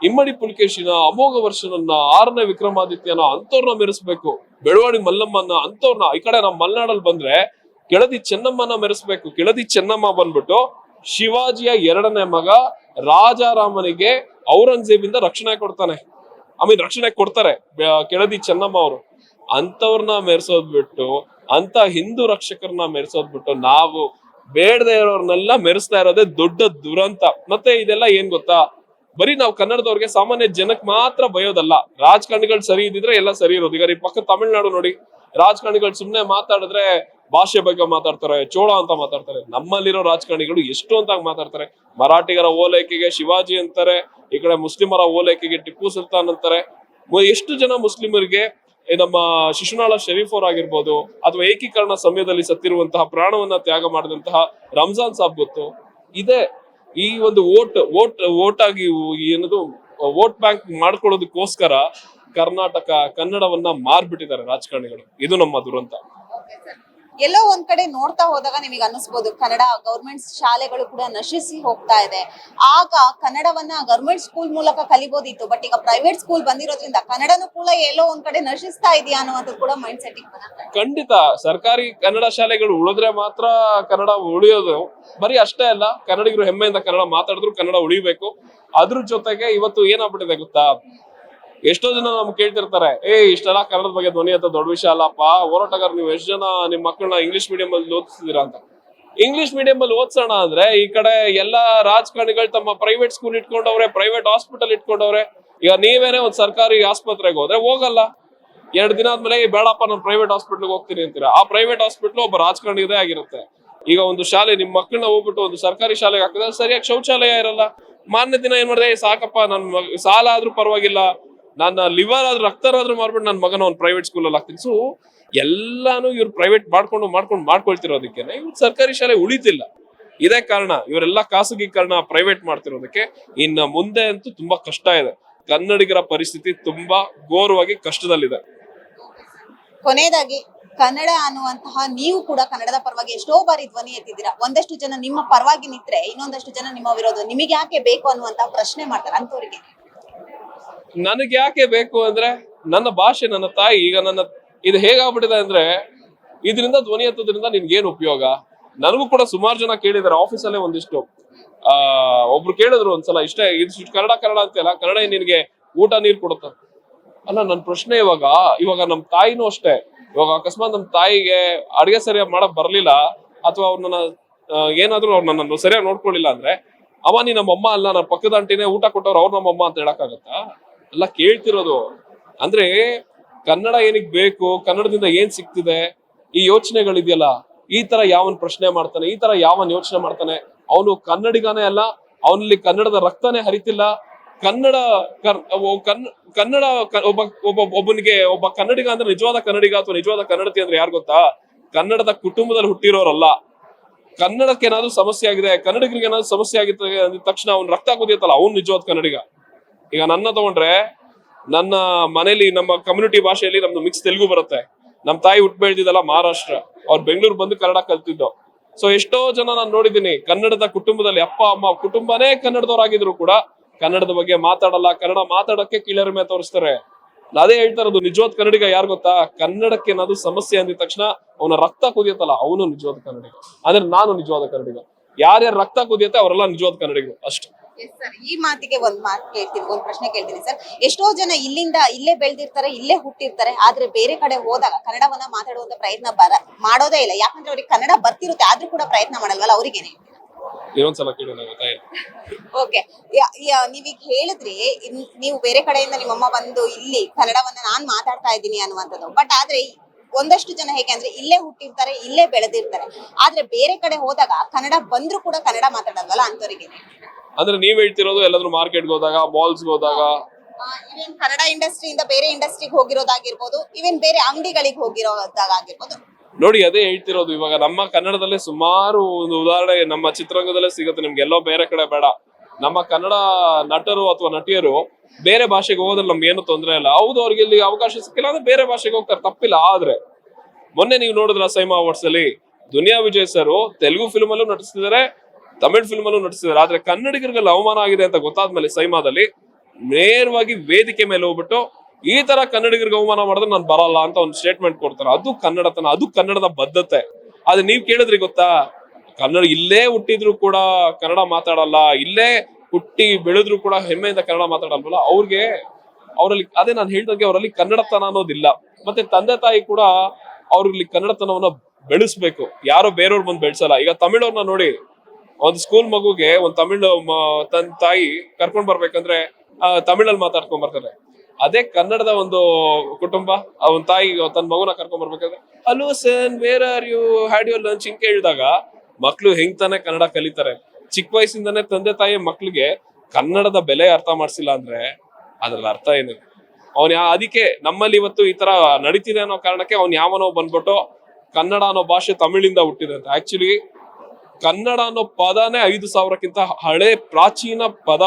ಇಮ್ಮಡಿ ಪುಲಿಕೇಶಿನ, ಅಮೋಘ ವರ್ಷನನ್ನ, 6ನೇ ವಿಕ್ರಮಾದಿತ್ಯನ ಅಂತವ್ರನ್ನ ಮೆರೆಸ್ಬೇಕು. ಬೆಳವಾಡಿ ಮಲ್ಲಮ್ಮನ ಅಂತವ್ರನ್ನ. ಈ ಕಡೆ ನಮ್ಮ ಮಲೆನಾಡಲ್ಲಿ ಬಂದ್ರೆ ಕೆಳದಿ ಚೆನ್ನಮ್ಮನ ಮೆರೆಸ್ಬೇಕು. ಕೆಳದಿ ಚೆನ್ನಮ್ಮ ಬಂದ್ಬಿಟ್ಟು ಶಿವಾಜಿಯ 2ನೇ ಮಗ ರಾಜಾರಾಮನಿಗೆ ಔರಂಗಜೇಬಿಂದ ರಕ್ಷಣೆ ಕೊಡ್ತಾನೆ. ರಕ್ಷಣೆ ಕೊಡ್ತಾರೆ ಕೆಳದಿ ಚೆನ್ನಮ್ಮ ಅವರು. ಅಂತವ್ರನ್ನ ಮೆರೆಸೋದ್ ಬಿಟ್ಟು, ಅಂತ ಹಿಂದೂ ರಕ್ಷಕರನ್ನ ಮೆರೆಸೋದ್ ಬಿಟ್ಟು, ನಾವು ಬೇಡದೇ ಇರೋರ್ನೆಲ್ಲ ಮೆರೆಸ್ತಾ ಇರೋದೇ ದೊಡ್ಡ ದುರಂತ. ಮತ್ತೆ ಇದೆಲ್ಲ ಏನ್ ಗೊತ್ತಾ, ಬರೀ ನಾವು ಕನ್ನಡದವ್ರಿಗೆ, ಸಾಮಾನ್ಯ ಜನಕ್ಕೆ ಮಾತ್ರ ಬಯೋದಲ್ಲ. ರಾಜಕಾರಣಿಗಳು ಸರಿ ಇದ್ದಿದ್ರೆ ಎಲ್ಲ ಸರಿ ಇರೋದು. ಈಗ ಈ ಪಕ್ಕ ತಮಿಳ್ನಾಡು ನೋಡಿ, ರಾಜಕಾರಣಿಗಳು ಸುಮ್ನೆ ಮಾತಾಡಿದ್ರೆ ಭಾಷೆ ಬಗ್ಗೆ ಮಾತಾಡ್ತಾರೆ, ಚೋಳ ಅಂತ ಮಾತಾಡ್ತಾರೆ. ನಮ್ಮಲ್ಲಿರೋ ರಾಜಕಾರಣಿಗಳು ಎಷ್ಟು ಅಂತ ಮಾತಾಡ್ತಾರೆ. ಮರಾಠಿಗರ ಓಲೈಕೆಗೆ ಶಿವಾಜಿ ಅಂತಾರೆ, ಈ ಕಡೆ ಮುಸ್ಲಿಮರ ಓಲೈಕೆಗೆ ಟಿಪ್ಪು ಸುಲ್ತಾನ್ ಅಂತಾರೆ. ಎಷ್ಟು ಜನ ಮುಸ್ಲಿಮರಿಗೆ ನಮ್ಮ ಶಿಶುನಾಳ ಶರೀಫ್ ಅವರಾಗಿರ್ಬೋದು, ಅಥವಾ ಏಕೀಕರಣ ಸಮಯದಲ್ಲಿ ಸತ್ತಿರುವಂತಹ, ಪ್ರಾಣವನ್ನ ತ್ಯಾಗ ಮಾಡಿದಂತಹ ರಂಜಾನ್ ಸಾಬ್ ಗೊತ್ತು. ಇದೆ ಈ ಒಂದು ಓಟ್ ಆಗಿ ಏನದು ವೋಟ್ ಬ್ಯಾಂಕ್ ಮಾಡ್ಕೊಳ್ಳೋದಕ್ಕೋಸ್ಕರ ಕರ್ನಾಟಕ ಕನ್ನಡವನ್ನ ಮಾರ್ಬಿಟ್ಟಿದ್ದಾರೆ ರಾಜಕಾರಣಿಗಳು. ಇದು ನಮ್ಮ ದುರಂತ. ಎಲ್ಲೋ ಒಂದ್ ಕಡೆ ನೋಡ್ತಾ ಹೋದಾಗ ನಿಮಗೆ ಅನಿಸ್ಬೋದು, ಕನ್ನಡ ಗೌರ್ಮೆಂಟ್ ಶಾಲೆಗಳು ಕೂಡ ನಶಿಸಿ ಹೋಗ್ತಾ ಇದೆ. ಆಗ ಕನ್ನಡವನ್ನ ಗೌರ್ಮೆಂಟ್ ಸ್ಕೂಲ್ ಮೂಲಕ ಕಲಿಬೋದಿತ್ತು, ಬಟ್ ಈಗ ಪ್ರೈವೇಟ್ ಸ್ಕೂಲ್ ಬಂದಿರೋದ್ರಿಂದ ಕನ್ನಡನು ಕೂಡ ಎಲ್ಲೋ ಒಂದ್ ಕಡೆ ನಶಿಸ್ತಾ ಇದೆಯಾ ಅನ್ನುವಂಥದ್ದು ಕೂಡ ಮೈಂಡ್ ಸೆಟ್ ಬರುತ್ತೆ. ಖಂಡಿತ ಸರ್ಕಾರಿ ಕನ್ನಡ ಶಾಲೆಗಳು ಉಳಿದ್ರೆ ಮಾತ್ರ ಕನ್ನಡ ಉಳಿಯೋದು. ಬರೀ ಅಷ್ಟೇ ಅಲ್ಲ, ಕನ್ನಡಿಗರು ಹೆಮ್ಮೆಯಿಂದ ಕನ್ನಡ ಮಾತಾಡಿದ್ರು ಕನ್ನಡ ಉಳಿಬೇಕು. ಅದ್ರ ಜೊತೆಗೆ ಇವತ್ತು ಏನಾಗ್ಬಿಟ್ಟಿದೆ ಗೊತ್ತಾ, ಎಷ್ಟೋ ಜನ ನಮ್ಗೆ ಕೇಳ್ತಿರ್ತಾರೆ, ಇಷ್ಟೆಲ್ಲ ಕನ್ನಡದ ಬಗ್ಗೆ ಧ್ವನಿ ಅಂತ ದೊಡ್ಡ ವಿಷಯ ಅಲ್ಲಪ್ಪ, ಹೋರಾಟಗಾರ ನೀವು ಎಷ್ಟು ಜನ ನಿಮ್ಮ ಮಕ್ಕಳನ್ನ ಇಂಗ್ಲಿಷ್ ಮೀಡಿಯಂ ಅಲ್ಲಿ ಓದಿಸ್ತೀರಾ ಅಂತ. ಇಂಗ್ಲಿಷ್ ಮೀಡಿಯಂ ಅಲ್ಲಿ ಓದ್ಸೋಣ ಅಂದ್ರೆ ಈ ಕಡೆ ಎಲ್ಲಾ ರಾಜಕಾರಣಿಗಳು ತಮ್ಮ ಪ್ರೈವೇಟ್ ಸ್ಕೂಲ್ ಇಟ್ಕೊಂಡವ್ರೆ, ಪ್ರೈವೇಟ್ ಹಾಸ್ಪಿಟಲ್ ಇಟ್ಕೊಂಡವ್ರೆ. ಈಗ ನೀವೇನೇ ಒಂದ್ ಸರ್ಕಾರಿ ಆಸ್ಪತ್ರೆಗೆ ಹೋದ್ರೆ ಹೋಗಲ್ಲ, 2 ದಿನ ಆದ್ಮೇಲೆ ಬೇಡಪ್ಪ ನಾನು ಪ್ರೈವೇಟ್ ಹಾಸ್ಪಿಟ್ಲ್ಗೆ ಹೋಗ್ತೀನಿ ಅಂತೀರಾ. ಆ ಪ್ರೈವೇಟ್ ಹಾಸ್ಪಿಟ್ಲ್ ಒಬ್ಬ ರಾಜಕಾರಣಿದೇ ಆಗಿರುತ್ತೆ. ಈಗ ಒಂದು ಶಾಲೆ, ನಿಮ್ ಮಕ್ಕಳನ್ನ ಹೋಗ್ಬಿಟ್ಟು ಒಂದು ಸರ್ಕಾರಿ ಶಾಲೆಗೆ ಹಾಕಿದ್ರೆ ಸರಿಯಾಗಿ ಶೌಚಾಲಯ ಇರಲ್ಲ. ಮಾರನೇ ದಿನ ಏನ್ ಮಾಡಿದೆ, ಸಾಕಪ್ಪ ನನ್ ಸಾಲ ಆದ್ರೂ ಪರವಾಗಿಲ್ಲ, ನನ್ನ ಲಿವರ್ ಆದ್ರೂ ರಕ್ತರಾದ್ರೂ ಮಾಡ್ಬಿಟ್ಟು ನನ್ನ ಮಗನ ಒಂದು ಪ್ರೈವೇಟ್ ಸ್ಕೂಲಲ್ಲಿ ಹಾಕ್ತೀನಿ. ಸೊ ಎಲ್ಲಾನು ಇವ್ರು ಪ್ರೈವೇಟ್ ಮಾಡ್ಕೊಳ್ತಿರೋದಕ್ಕೆ ಇವ್ರು ಸರ್ಕಾರಿ ಶಾಲೆ ಉಳಿತಿಲ್ಲ. ಇದೇ ಕಾರಣ, ಇವರೆಲ್ಲ ಖಾಸಗೀಕರಣ, ಪ್ರೈವೇಟ್ ಮಾಡ್ತಿರೋದಕ್ಕೆ. ಇನ್ನು ಮುಂದೆ ಅಂತೂ ತುಂಬಾ ಕಷ್ಟ ಇದೆ. ಕನ್ನಡಿಗರ ಪರಿಸ್ಥಿತಿ ತುಂಬಾ ಘೋರವಾಗಿ ಕಷ್ಟದಲ್ಲಿದೆ. ಕೊನೆಯದಾಗಿ, ಕನ್ನಡ ಅನ್ನುವಂತಹ ನೀವು ಕೂಡ ಕನ್ನಡದ ಪರವಾಗಿ ಎಷ್ಟೋ ಬಾರಿ ಧ್ವನಿ ಎತ್ತಿದ್ದೀರಾ. ಒಂದಷ್ಟು ಜನ ನಿಮ್ಮ ಪರವಾಗಿ ನಿಂತ್ರೆ, ಇನ್ನೊಂದಷ್ಟು ಜನ ನಿಮ್ಮ ವಿರೋಧ. ನಿಮಗೆ ಯಾಕೆ ಬೇಕು ಅನ್ನುವಂತಹ ಪ್ರಶ್ನೆ ಮಾಡ್ತಾರೆ. ಅಂತವ್ರಿಗೆ ನನಗೆ ಯಾಕೆ ಬೇಕು ಅಂದ್ರೆ, ನನ್ನ ಭಾಷೆ, ನನ್ನ ತಾಯಿ. ಈಗ ಇದು ಹೇಗಾಗ್ಬಿಟ್ಟಿದೆ ಅಂದ್ರೆ, ಇದರಿಂದ ಧ್ವನಿ ಎತ್ತೋದ್ರಿಂದ ನಿನ್ಗೇನು ಉಪಯೋಗ? ನನಗೂ ಕೂಡ ಸುಮಾರು ಜನ ಕೇಳಿದಾರೆ ಆಫೀಸಲ್ಲೇ. ಒಂದಿಷ್ಟು ಒಬ್ರು ಕೇಳಿದ್ರು ಒಂದ್ಸಲ, ಇಷ್ಟು ಕನ್ನಡ ಅಂತೆಲ್ಲ, ಕನ್ನಡ ನಿನ್ಗೆ ಊಟ ನೀರು ಕೊಡುತ್ತ ಅಲ್ಲ. ನನ್ನ ಪ್ರಶ್ನೆ ಇವಾಗ ನಮ್ ತಾಯಿನೂ ಅಷ್ಟೇ. ಇವಾಗ ಅಕಸ್ಮಾತ್ ನಮ್ ತಾಯಿಗೆ ಅಡಿಗೆ ಸರಿಯಾಗಿ ಮಾಡಕ್ ಬರ್ಲಿಲ್ಲ, ಅಥವಾ ಅವ್ರನ್ನ ಏನಾದ್ರು ಅವ್ರು ನನ್ನನ್ನು ಸರಿಯಾಗಿ ನೋಡ್ಕೊಳ್ಳಿಲ್ಲ ಅಂದ್ರೆ, ಅವ ನೀ ನಮ್ಮಮ್ಮ ಅಲ್ಲ, ನನ್ನ ಪಕ್ಕದ ಅಂಟಿನೇ ಊಟ ಕೊಟ್ಟವ್ರು ಅವ್ರು ನಮ್ಮಮ್ಮ ಅಂತ ಹೇಳಕ್ಕಾಗತ್ತಾ? ಎಲ್ಲ ಕೇಳ್ತಿರೋದು ಅಂದ್ರೆ, ಕನ್ನಡ ಏನಿಗ್ ಬೇಕು, ಕನ್ನಡದಿಂದ ಏನ್ ಸಿಗ್ತಿದೆ, ಈ ಯೋಚನೆಗಳಿದೆಯಲ್ಲ, ಈ ತರ ಯಾವನ್ ಪ್ರಶ್ನೆ ಮಾಡ್ತಾನೆ, ಈ ತರ ಯಾವನ್ ಯೋಚನೆ ಮಾಡ್ತಾನೆ, ಅವನು ಕನ್ನಡಿಗನೇ ಅಲ್ಲ, ಅವನಲ್ಲಿ ಕನ್ನಡದ ರಕ್ತನೇ ಹರಿತಿಲ್ಲ. ಕನ್ನಡ ಕನ್ನಡ ಒಬ್ಬ ಕನ್ನಡಿಗ ಅಂದ್ರೆ ನಿಜವಾದ ಕನ್ನಡಿಗ ಅಥವಾ ನಿಜವಾದ ಕನ್ನಡತಿ ಅಂದ್ರೆ ಯಾರು ಗೊತ್ತಾ? ಕನ್ನಡದ ಕುಟುಂಬದಲ್ಲಿ ಹುಟ್ಟಿರೋರಲ್ಲ. ಕನ್ನಡಕ್ಕೆ ಏನಾದ್ರು ಸಮಸ್ಯೆ ಆಗಿದೆ, ಕನ್ನಡಿಗರಿಗೆ ಏನಾದ್ರು ಸಮಸ್ಯೆ ಆಗಿತ್ತು ಅಂದ ತಕ್ಷಣ ಅವ್ನು ರಕ್ತ ಕುದಿಯತ್ತಲ್ಲ, ಅವ್ನು ನಿಜವಾದ ಕನ್ನಡಿಗ. ಈಗ ನನ್ನ ತಗೊಂಡ್ರೆ, ನನ್ನ ಮನೇಲಿ ನಮ್ಮ ಕಮ್ಯುನಿಟಿ ಭಾಷೆಯಲ್ಲಿ ನಮ್ದು ಮಿಕ್ಸ್ ತೆಲುಗು ಬರುತ್ತೆ. ನಮ್ ತಾಯಿ ಹುಟ್ಟು ಬೆಳೆದಿದ್ದಲ್ಲ ಮಹಾರಾಷ್ಟ್ರ, ಅವ್ರು ಬೆಂಗಳೂರು ಬಂದು ಕನ್ನಡ ಕಲ್ತಿದ್ದು. ಸೊ ಎಷ್ಟೋ ಜನ ನಾನು ನೋಡಿದ್ದೀನಿ ಕನ್ನಡದ ಕುಟುಂಬದಲ್ಲಿ ಅಪ್ಪ ಅಮ್ಮ ಕುಟುಂಬನೇ ಕನ್ನಡದವರಾಗಿದ್ರು ಕೂಡ ಕನ್ನಡದ ಬಗ್ಗೆ ಮಾತಾಡಲ್ಲ, ಕನ್ನಡ ಮಾತಾಡಕ್ಕೆ ಕೀಳರಿಮೆ ತೋರಿಸ್ತಾರೆ. ಅದೇ ಹೇಳ್ತಾ ಇರೋದು, ನಿಜವಾದ ಕನ್ನಡಿಗ ಯಾರು ಗೊತ್ತಾ? ಕನ್ನಡಕ್ಕೆ ಏನಾದ್ರು ಸಮಸ್ಯೆ ಅಂದಿದ ತಕ್ಷಣ ಅವನ ರಕ್ತ ಕುದಿಯತ್ತಲ್ಲ, ಅವನು ನಿಜವಾದ ಕನ್ನಡಿಗ. ಅಂದ್ರೆ ನಾನು ನಿಜವಾದ ಕನ್ನಡಿಗ. ಯಾರ್ಯಾರ ರಕ್ತ ಕುದಿಯತ್ತೆ ಅವರೆಲ್ಲ ನಿಜವಾದ ಕನ್ನಡಿಗರು ಅಷ್ಟೇ. ಈ ಮಾತಿಗೆ ಒಂದ್ ಮಾತು ಕೇಳ್ತೀನಿ, ಒಂದ್ ಪ್ರಶ್ನೆ ಕೇಳ್ತೀನಿ ಸರ್. ಎಷ್ಟೋ ಜನ ಇಲ್ಲೇ ಬೆಳೆದಿರ್ತಾರೆ, ಇಲ್ಲೇ ಹುಟ್ಟಿರ್ತಾರೆ, ಆದ್ರೆ ಬೇರೆ ಕಡೆ ಹೋದಾಗ ಕನ್ನಡವನ್ನ ಮಾತಾಡುವಂತ ಪ್ರಯತ್ನ ಮಾಡೋದೇ ಇಲ್ಲ. ಯಾಕಂದ್ರೆ ಅವ್ರಿಗೆ ಕನ್ನಡ ಬರ್ತಿರುತ್ತೆ, ಆದ್ರೂ ಕೂಡ ಪ್ರಯತ್ನ ಮಾಡಲ್ವಲ್ಲ, ಅವ್ರಿಗೇನೆ? ಇನ್ನೊಂದ್ಸಲ ಕೇಳಿ, ಗೊತ್ತಾಯಿಲ್ಲ. ಓಕೆ, ನೀವೀಗ ಹೇಳಿದ್ರಿ ನೀವು ಬೇರೆ ಕಡೆಯಿಂದ ನಿಮ್ಮಮ್ಮ ಬಂದು ಇಲ್ಲಿ ಕನ್ನಡವನ್ನ ನಾನ್ ಮಾತಾಡ್ತಾ ಇದ್ದೀನಿ ಅನ್ನುವಂಥದ್ದು. ಬಟ್ ಆದ್ರೆ ಒಂದಷ್ಟು ಜನ ಹೇಗೆ ಅಂದ್ರೆ ಇಲ್ಲೇ ಹುಟ್ಟಿರ್ತಾರೆ, ಇಲ್ಲೇ ಬೆಳೆದಿರ್ತಾರೆ, ಆದ್ರೆ ಬೇರೆ ಕಡೆ ಹೋದಾಗ ಕನ್ನಡ ಬಂದ್ರು ಕೂಡ ಕನ್ನಡ ಮಾತಾಡಲ್ವಲ್ಲ, ಅಂತವರಿಗೆ? ಅಂದ್ರೆ ನೀವ್ ಹೇಳ್ತಿರೋದು ಎಲ್ಲಾದ್ರೂ ಮಾರ್ಕೆಟ್ಗೆ ಹೋದಾಗ, ಮಾಲ್ಸ್ ಹೋದಾಗ, ಇವನ್ ಕನ್ನಡ ಇಂಡಸ್ಟ್ರಿಯಿಂದ ಬೇರೆ ಇಂಡಸ್ಟ್ರಿಗೆ ಹೋಗಿರೋದಾಗಿರ್ಬೋದು, ಇವನ್ ಬೇರೆ ಅಂಗಡಿಗಳಿಗೆ ಹೋಗಿರೋದಾಗಿರ್ಬೋದು. ನೋಡಿ ಅದೇ ಹೇಳ್ತಿರೋದು. ಇವಾಗ ನಮ್ಮ ಕನ್ನಡದಲ್ಲೇ ಸುಮಾರು ಒಂದು ಉದಾಹರಣೆ ನಮ್ಮ ಚಿತ್ರರಂಗದಲ್ಲೇ ಸಿಗುತ್ತೆ ನಿಮ್ಗೆ, ಎಲ್ಲೋ ಬೇರೆ ಕಡೆ ಬೇಡ. ನಮ್ಮ ಕನ್ನಡ ನಟರು ಅಥವಾ ನಟಿಯರು ಬೇರೆ ಭಾಷೆಗೆ ಹೋಗೋದ್ರಲ್ಲಿ ನಮ್ಗೆ ಏನು ತೊಂದರೆ ಇಲ್ಲ. ಹೌದು, ಅವ್ರಿಗೆ ಇಲ್ಲಿ ಅವಕಾಶ ಸಿಕ್ಕಿಲ್ಲ ಅಂದ್ರೆ ಬೇರೆ ಭಾಷೆಗೆ ಹೋಗ್ತಾರೆ, ತಪ್ಪಿಲ್ಲ. ಆದ್ರೆ ಮೊನ್ನೆ ನೀವು ನೋಡಿದ್ರ ಸೈಮಾ ಅವಾರ್ಡ್ಸ್ ಅಲ್ಲಿ ದುನಿಯಾ ವಿಜಯ್ ಸರ್ ತೆಲುಗು ಫಿಲ್ಮ್ ಅಲ್ಲೂ ನಟಿಸ್ತಿದ್ದಾರೆ, ತಮಿಳ್ ಫಿಲ್ಮ್ ಅಲ್ಲೂ ನಟಿಸ್ತಿದ್ದಾರೆ. ಆದ್ರೆ ಕನ್ನಡಿಗರಿಗೆ ಅವಮಾನ ಆಗಿದೆ ಅಂತ ಗೊತ್ತಾದ್ಮೇಲೆ ಸೈಮಾದಲ್ಲಿ ನೇರವಾಗಿ ವೇದಿಕೆ ಮೇಲೆ ಹೋಗ್ಬಿಟ್ಟು ಈ ತರ ಕನ್ನಡಿಗರಿಗೆ ಅವಮಾನ ಮಾಡಿದ್ರೆ ನಾನು ಬರಲ್ಲ ಅಂತ ಒಂದು ಸ್ಟೇಟ್ಮೆಂಟ್ ಕೊಡ್ತಾರೆ. ಅದು ಕನ್ನಡತನ, ಅದು ಕನ್ನಡದ ಬದ್ಧತೆ. ಆದ್ರೆ ನೀವ್ ಕೇಳಿದ್ರಿ ಗೊತ್ತಾ, ಕನ್ನಡ ಇಲ್ಲೇ ಹುಟ್ಟಿದ್ರು ಕೂಡ ಕನ್ನಡ ಮಾತಾಡಲ್ಲ, ಇಲ್ಲೇ ಹುಟ್ಟಿ ಬೆಳೆದ್ರು ಕೂಡ ಹೆಮ್ಮೆಯಿಂದ ಕನ್ನಡ ಮಾತಾಡಲ್ವಲ್ಲ, ಅವರಲ್ಲಿ ಅದೇ ನಾನು ಹೇಳ್ದಂಗೆ ಅವರಲ್ಲಿ ಕನ್ನಡತನ ಅನ್ನೋದಿಲ್ಲ. ಮತ್ತೆ ತಂದೆ ತಾಯಿ ಕೂಡ ಅವ್ರಲ್ಲಿ ಕನ್ನಡತನವನ್ನ ಬೆಳೆಸ್ಬೇಕು, ಯಾರೋ ಬೇರೆಯವ್ರು ಬಂದು ಬೆಳೆಸಲ್ಲ. ಈಗ ತಮಿಳವ್ರನ್ನ ನೋಡಿ, ಒಂದು ಸ್ಕೂಲ್ ಮಗುಗೆ ಒಂದು ತಮಿಳ್ ತನ್ನ ತಾಯಿ ಕರ್ಕೊಂಡ್ ಬರ್ಬೇಕಂದ್ರೆ ತಮಿಳಲ್ಲಿ ಮಾತಾಡ್ಕೊಂಡ್ ಬರ್ತಾರೆ. ಅದೇ ಕನ್ನಡದ ಒಂದು ಕುಟುಂಬ ಅವನ್ ತಾಯಿ ತನ್ನ ಮಗುನ ಕರ್ಕೊಂಡ್ ಬರ್ಬೇಕಾದ್ರೆ hello son where are you, had you lunch ಹಿಂಗ್ ಕೇಳಿದಾಗ ಮಕ್ಳು ಹೆಂಗ್ ತಾನೆ ಕನ್ನಡ ಕಲಿತಾರೆ? ಚಿಕ್ಕ ವಯಸ್ಸಿಂದಾನೇ ತಂದೆ ತಾಯಿ ಮಕ್ಳಿಗೆ ಕನ್ನಡದ ಬೆಲೆ ಅರ್ಥ ಮಾಡ್ಸಿಲ್ಲ ಅಂದ್ರೆ ಅದ್ರಲ್ಲಿ ಅರ್ಥ ಏನಿದೆ? ಅದಕ್ಕೆ ನಮ್ಮಲ್ಲಿ ಇವತ್ತು ಈ ತರ ನಡೀತಿದೆ ಅನ್ನೋ ಕಾರಣಕ್ಕೆ ಯಾವನೋ ಬಂದ್ಬಿಟ್ಟು ಕನ್ನಡ ಅನ್ನೋ ಭಾಷೆ ತಮಿಳಿಂದ ಹುಟ್ಟಿದೆ ಅಂತ. ಆಕ್ಚುಲಿ ಕನ್ನಡ ಅನ್ನೋ ಪದನೇ 5,000ಕ್ಕಿಂತ ಹಳೆ ಪ್ರಾಚೀನ ಪದ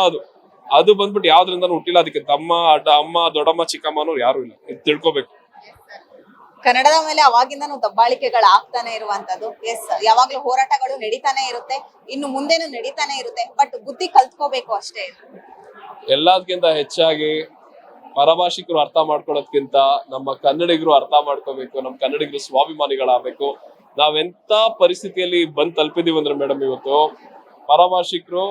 ಅದು ಬಂದ್ಬಿಟ್ಟು ಯಾವ್ದ್ರಿಂದ ಹುಟ್ಟಿಲ್ಲ. ಅದಕ್ಕೆ ಅಮ್ಮ ದೊಡ್ಡಮ್ಮ ಚಿಕ್ಕಮ್ಮ ಅನ್ನೋರು ಯಾರು ಇಲ್ಲ, ಇದು ತಿಳ್ಕೊಬೇಕು. ಕನ್ನಡದ ಮೇಲೆ ಅವಾಗಿಂದನೂ ದಬ್ಬಾಳಿಕೆಗಳು ಆಗ್ತಾನೆ ಇರುವಂತದ್ದು. ಎಸ್, ಯಾವಾಗ್ಲೂ ಹೋರಾಟಗಳು ನಡೀತಾನೆ ಇರುತ್ತೆ, ಇನ್ನು ಮುಂದೆನೂ ನಡೀತಾನೆ ಇರುತ್ತೆ. ಬಟ್ ಬುದ್ಧಿ ಕಲ್ತ್ಕೋಬೇಕು ಅಷ್ಟೇ. ಎಲ್ಲದಕ್ಕಿಂತ ಹೆಚ್ಚಾಗಿ ಪರಭಾಷಿಕರು ಅರ್ಥ ಮಾಡ್ಕೊಳ್ಳೋದ್ಕಿಂತ ನಮ್ಮ ಕನ್ನಡಿಗರು ಅರ್ಥ ಮಾಡ್ಕೋಬೇಕು, ನಮ್ಮ ಕನ್ನಡಿಗರು ಸ್ವಾಭಿಮಾನಿಗಳಾಗಬೇಕು. ನಾವೆಂತ ಪರಿಸ್ಥಿತಿಯಲ್ಲಿ ಬಂದ್ ತಲುಪಿದೀವಿ ಅಂದ್ರೆ ಮೇಡಮ್, ಇವತ್ತು ಪರಭಾಷಿಕರು